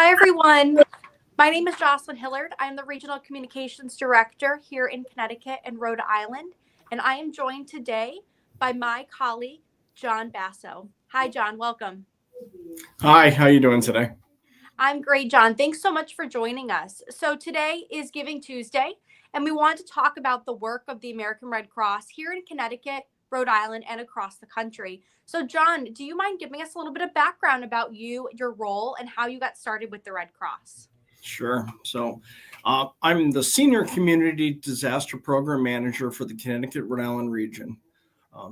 Hi, everyone. My name is Jocelyn Hillard. I'm the Regional Communications Director here in Connecticut and Rhode Island, and I am joined today by my colleague, John Basso. Hi, John. Welcome. Hi, how you doing today? I'm great, John. Thanks so much for joining us. So today is Giving Tuesday, and we want to talk about the work of the American Red Cross here in Connecticut, Rhode Island, and across the country. So, John, do you mind giving us a little bit of background about you, your role, and how you got started with the Red Cross? Sure. I'm the Senior Community Disaster Program Manager for the Connecticut Rhode Island region.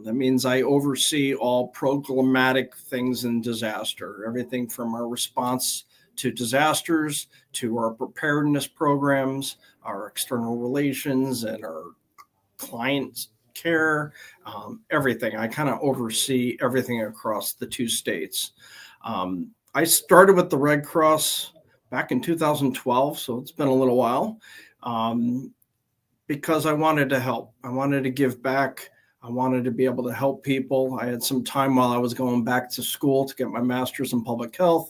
That means I oversee all programmatic things in disaster, everything from our response to disasters to our preparedness programs, our external relations, and our client care, everything. I kind of oversee everything across the two states. I started with the Red Cross back in 2012, so it's been a little while, um, because I wanted to help. I wanted to give back. I wanted to be able to help people. I had some time while I was going back to school to get my master's in public health.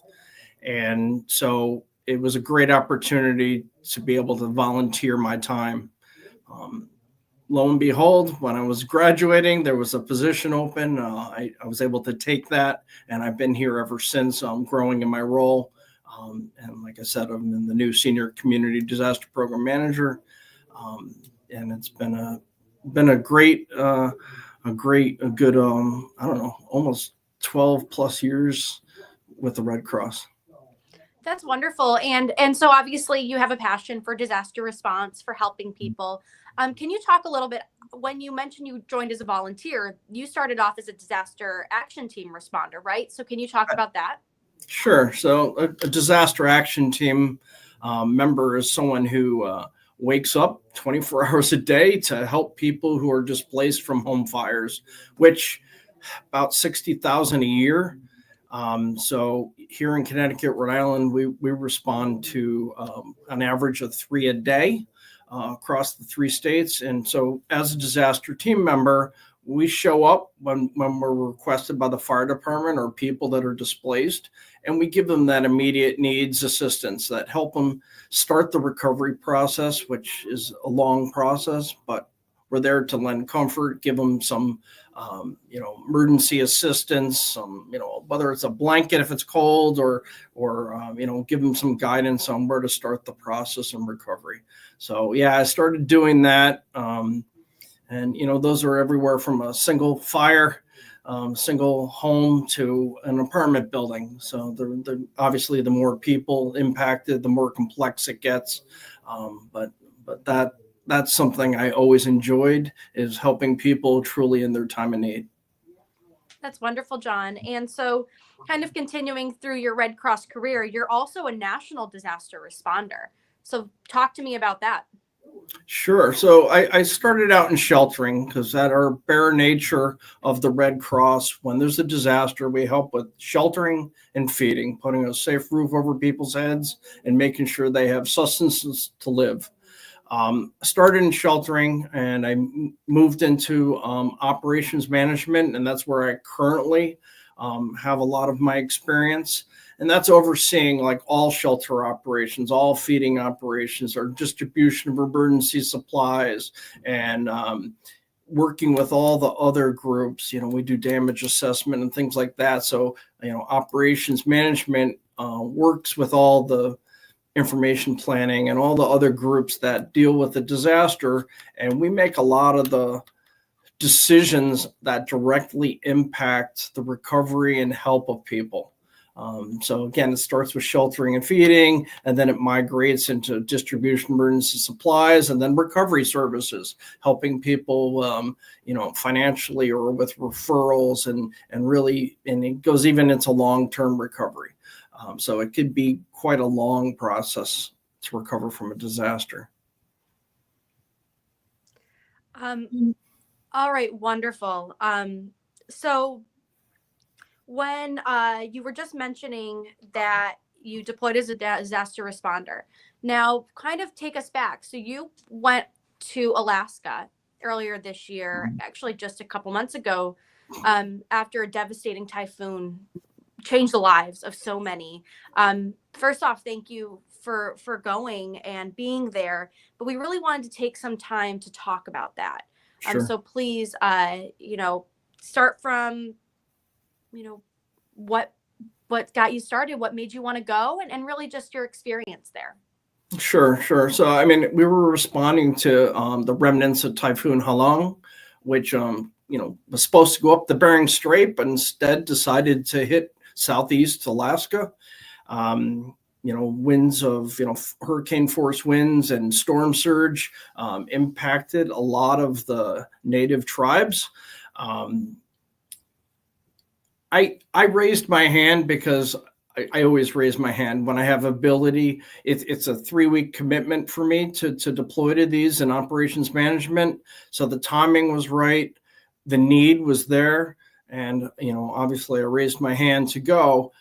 And so it was a great opportunity to be able to volunteer my time. Um, Lo and behold, when I was graduating, there was a position open. I was able to take that, and I've been here ever since. I'm growing in my role. And like I said, I'm in the new Senior Community Disaster Program Manager. Um, and it's been a great, a good, I don't know, almost 12 plus years with the Red Cross. That's wonderful. And so obviously you have a passion for disaster response, for helping people. Can you talk a little bit when you mentioned you joined as a volunteer, you started off as a disaster action team responder, right? So can you talk about that? Sure. So a disaster action team member is someone who wakes up 24 hours a day to help people who are displaced from home fires, which about 60,000 a year. So here in Connecticut, Rhode Island, we respond to an average of three a day across the three states. And so as a disaster team member, we show up when we're requested by the fire department or people that are displaced, and we give them that immediate needs assistance that help them start the recovery process, which is a long process, but we're there to lend comfort, give them some, emergency assistance, whether it's a blanket if it's cold, or give them some guidance on where to start the process and recovery. So yeah, I started doing that. And those are everywhere from a single fire, single home to an apartment building. So obviously the more people impacted, the more complex it gets. But that's something I always enjoyed, is helping people truly in their time of need. That's wonderful, John. And so, kind of continuing through your Red Cross career, you're also a national disaster responder. So, talk to me about that. Sure. So I started out in sheltering because at our bare nature of the Red Cross, when there's a disaster, we help with sheltering and feeding, putting a safe roof over people's heads and making sure they have sustenance to live. Started in sheltering, and I moved into operations management, and that's where I currently have a lot of my experience. And that's overseeing like all shelter operations, all feeding operations, or distribution of emergency supplies, and working with all the other groups. We do damage assessment and things like that. So, operations management works with all the information planning and all the other groups that deal with the disaster. And we make a lot of the decisions that directly impact the recovery and help of people. So again, it starts with sheltering and feeding, and then it migrates into distribution emergency supplies, and then recovery services, helping people, financially or with referrals, and it goes even into long-term recovery. So it could be quite a long process to recover from a disaster. Um, all right, wonderful. So, when you were just mentioning that you deployed as a disaster responder, now kind of take us back. So, you went to Alaska earlier this year, actually just a couple months ago, after a devastating typhoon changed the lives of so many. First off, thank you for going and being there. But we really wanted to take some time to talk about that. Sure. So please, start from, you know, what what got you started, what made you want to go, and really just your experience there. Sure, sure. So, I mean, we were responding to the remnants of Typhoon Halong, which, was supposed to go up the Bering Strait, but instead decided to hit southeast Alaska. Winds of, hurricane force winds and storm surge impacted a lot of the native tribes. Um, I raised my hand because I always raise my hand when I have ability. It's a 3-week commitment for me to deploy to these in operations management. So the timing was right, the need was there, and obviously I raised my hand to go.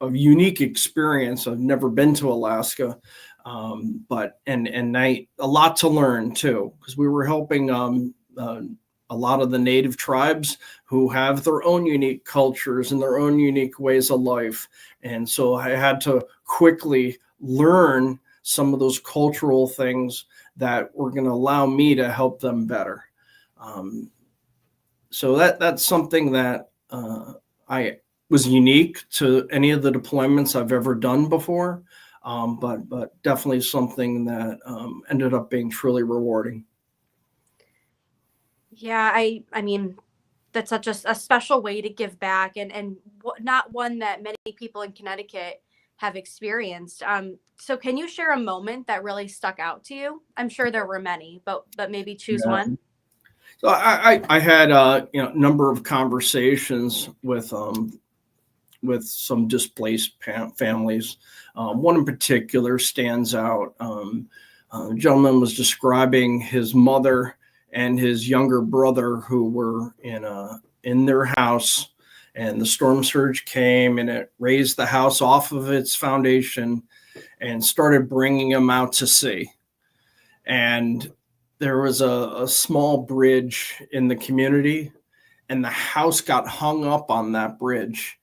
Of unique experience. I've never been to Alaska, but a lot to learn too, because we were helping a lot of the native tribes who have their own unique cultures and their own unique ways of life. And so I had to quickly learn some of those cultural things that were going to allow me to help them better. So that's something that I was unique to any of the deployments I've ever done before, but definitely something that ended up being truly rewarding. Yeah, I mean, that's such a special way to give back, and not one that many people in Connecticut have experienced. So can you share a moment that really stuck out to you? I'm sure there were many, but maybe choose Yeah. one. So I had a number of conversations with some displaced families. One in particular stands out. A gentleman was describing his mother and his younger brother who were in their house, and the storm surge came and it raised the house off of its foundation and started bringing them out to sea. And there was a small bridge in the community, and the house got hung up on that bridge,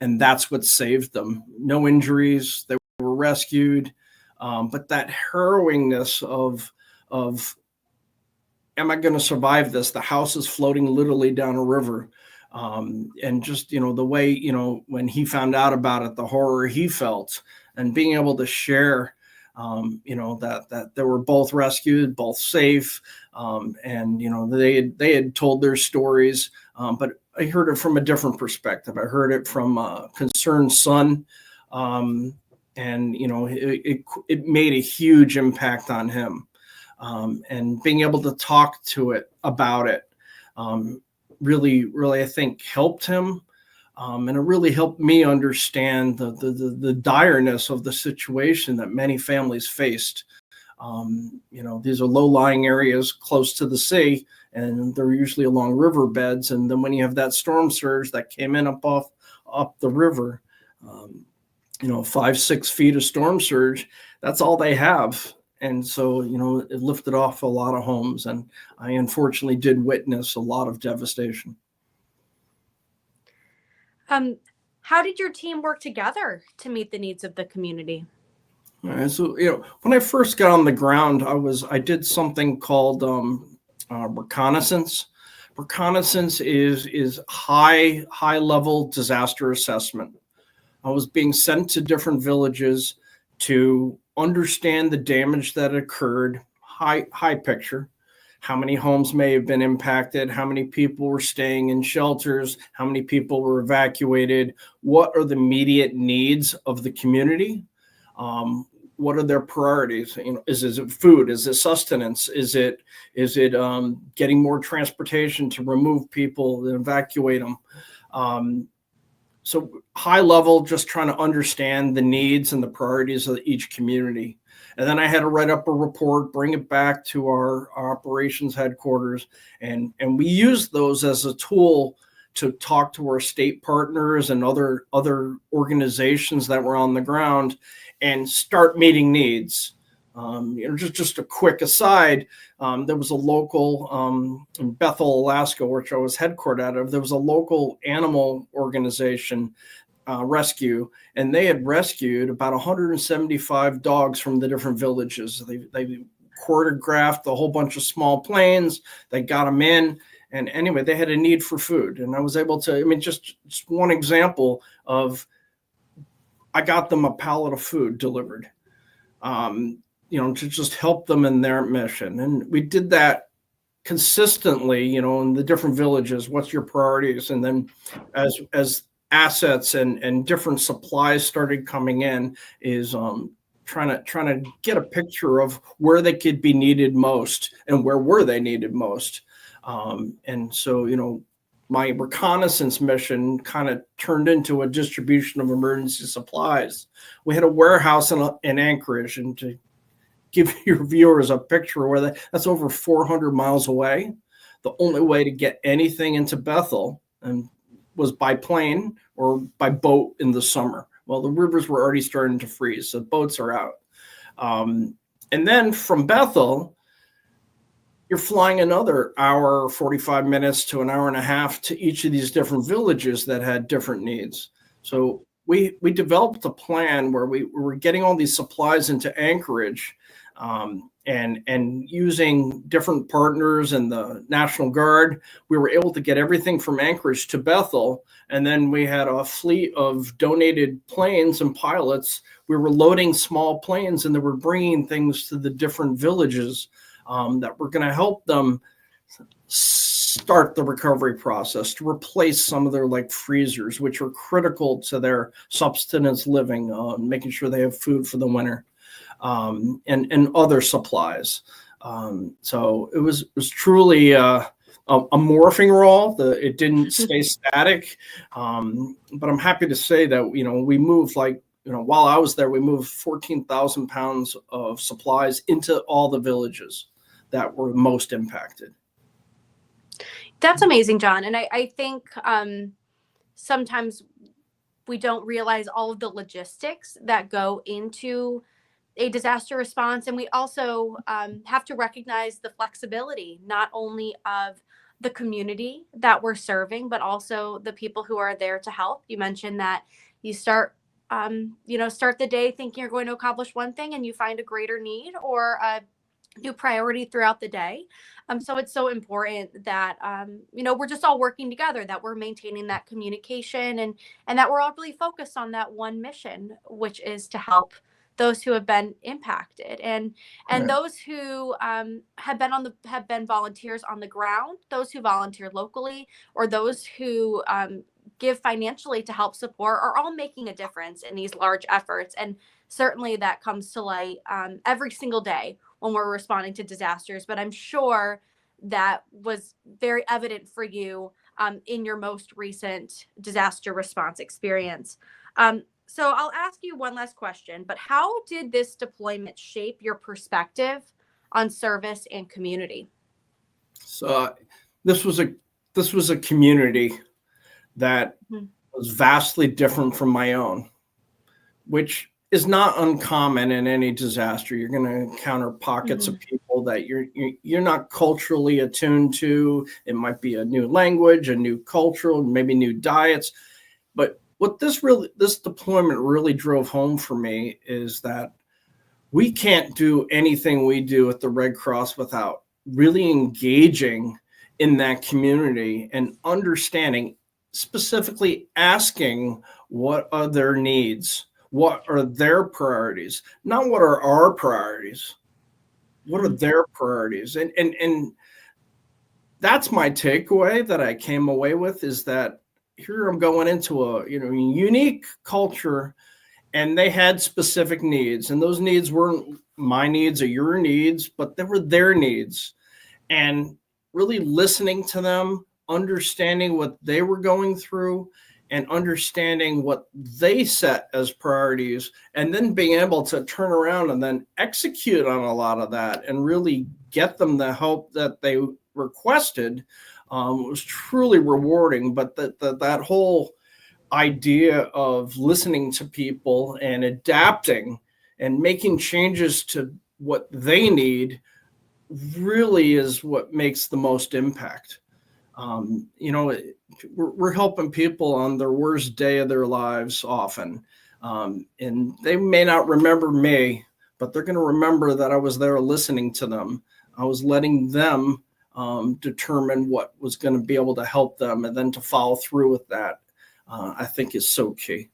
and that's what saved them. No injuries, they were rescued, but that harrowingness of am I going to survive this? The house is floating literally down a river. And just, the way, when he found out about it, the horror he felt, and being able to share, that they were both rescued, both safe. And, they had told their stories, but I heard it from a different perspective. I heard it from a concerned son. It made a huge impact on him. And being able to talk to it about it really, really, I think, helped him. And it really helped me understand the direness of the situation that many families faced. These are low-lying areas close to the sea, and they're usually along riverbeds. And then when you have that storm surge that came in up the river, 5-6 feet of storm surge, that's all they have. And so, it lifted off a lot of homes, and I unfortunately did witness a lot of devastation. How did your team work together to meet the needs of the community? All right, so, when I first got on the ground, I did something called reconnaissance. Reconnaissance is high level disaster assessment. I was being sent to different villages to understand the damage that occurred, high picture, how many homes may have been impacted, how many people were staying in shelters, how many people were evacuated, what are the immediate needs of the community, what are their priorities? Is it food? Is it sustenance? Is it getting more transportation to remove people and evacuate them? So high level, just trying to understand the needs and the priorities of each community. And then I had to write up a report, bring it back to our operations headquarters. And we used those as a tool to talk to our state partners and other organizations that were on the ground and start meeting needs. Just a quick aside, there was a local in Bethel, Alaska, which I was headquartered out of. There was a local animal organization, rescue, and they had rescued about 175 dogs from the different villages. They choreographed a whole bunch of small planes. They got them in. And anyway, they had a need for food. And I was able to, just one example of, I got them a pallet of food delivered, to just help them in their mission. And we did that consistently, in the different villages. What's your priorities? And then as assets and different supplies started coming in, is trying to get a picture of where they could be needed most and where were they needed most. And so, my reconnaissance mission kind of turned into a distribution of emergency supplies. We had a warehouse in Anchorage, and to give your viewers a picture of where that's over 400 miles away. The only way to get anything into Bethel was by plane or by boat in the summer. Well, the rivers were already starting to freeze, so boats are out. And then from Bethel, you're flying another hour, 45 minutes to an hour and a half to each of these different villages that had different needs. So we developed a plan where we were getting all these supplies into Anchorage, and using different partners and the National Guard, we were able to get everything from Anchorage to Bethel. And then we had a fleet of donated planes and pilots. We were loading small planes, and they were bringing things to the different villages that were going to help them start the recovery process, to replace some of their freezers, which are critical to their subsistence living, making sure they have food for the winter, and other supplies. So it was truly a morphing role. It didn't stay static, but I'm happy to say that we moved while I was there, we moved 14,000 pounds of supplies into all the villages that were most impacted. That's amazing, John. And I think sometimes we don't realize all of the logistics that go into a disaster response. And we also have to recognize the flexibility, not only of the community that we're serving, but also the people who are there to help. You mentioned that you start the day thinking you're going to accomplish one thing, and you find a greater need or a new priority throughout the day. So it's so important that, we're just all working together, that we're maintaining that communication, and that we're all really focused on that one mission, which is to help those who have been impacted, and Right. those who have been volunteers on the ground, those who volunteer locally, or those who give financially to help support, are all making a difference in these large efforts. And certainly that comes to light every single day when we're responding to disasters. But I'm sure that was very evident for you in your most recent disaster response experience. So I'll ask you one last question, but how did this deployment shape your perspective on service and community? So this was a community that was vastly different from my own, which is not uncommon in any disaster. You're going to encounter pockets of people that you're not culturally attuned to. It might be a new language, a new culture, maybe new diets. But what this deployment really drove home for me is that we can't do anything we do at the Red Cross without really engaging in that community and understanding, specifically asking what are their needs, what are their priorities, not what are our priorities, what are their priorities. And that's my takeaway that I came away with, is that here I'm going into a unique culture, and they had specific needs, and those needs weren't my needs or your needs, but they were their needs. And really listening to them, understanding what they were going through, and understanding what they set as priorities, and then being able to turn around and then execute on a lot of that and really get them the help that they requested, was truly rewarding. But that whole idea of listening to people and adapting and making changes to what they need really is what makes the most impact. You know, we're helping people on their worst day of their lives often. And they may not remember me, but they're going to remember that I was there listening to them. I was letting them determine what was going to be able to help them, and then to follow through with that, I think is so key.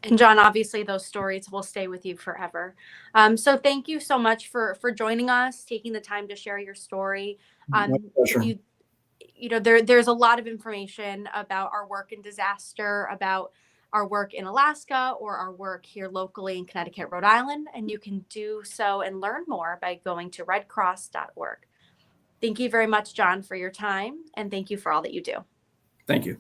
And John, obviously those stories will stay with you forever. So thank you so much for joining us, taking the time to share your story. My If pleasure. you know, there's a lot of information about our work in disaster, about our work in Alaska, or our work here locally in Connecticut, Rhode Island, and you can do so and learn more by going to redcross.org. Thank you very much, John, for your time, and thank you for all that you do. Thank you.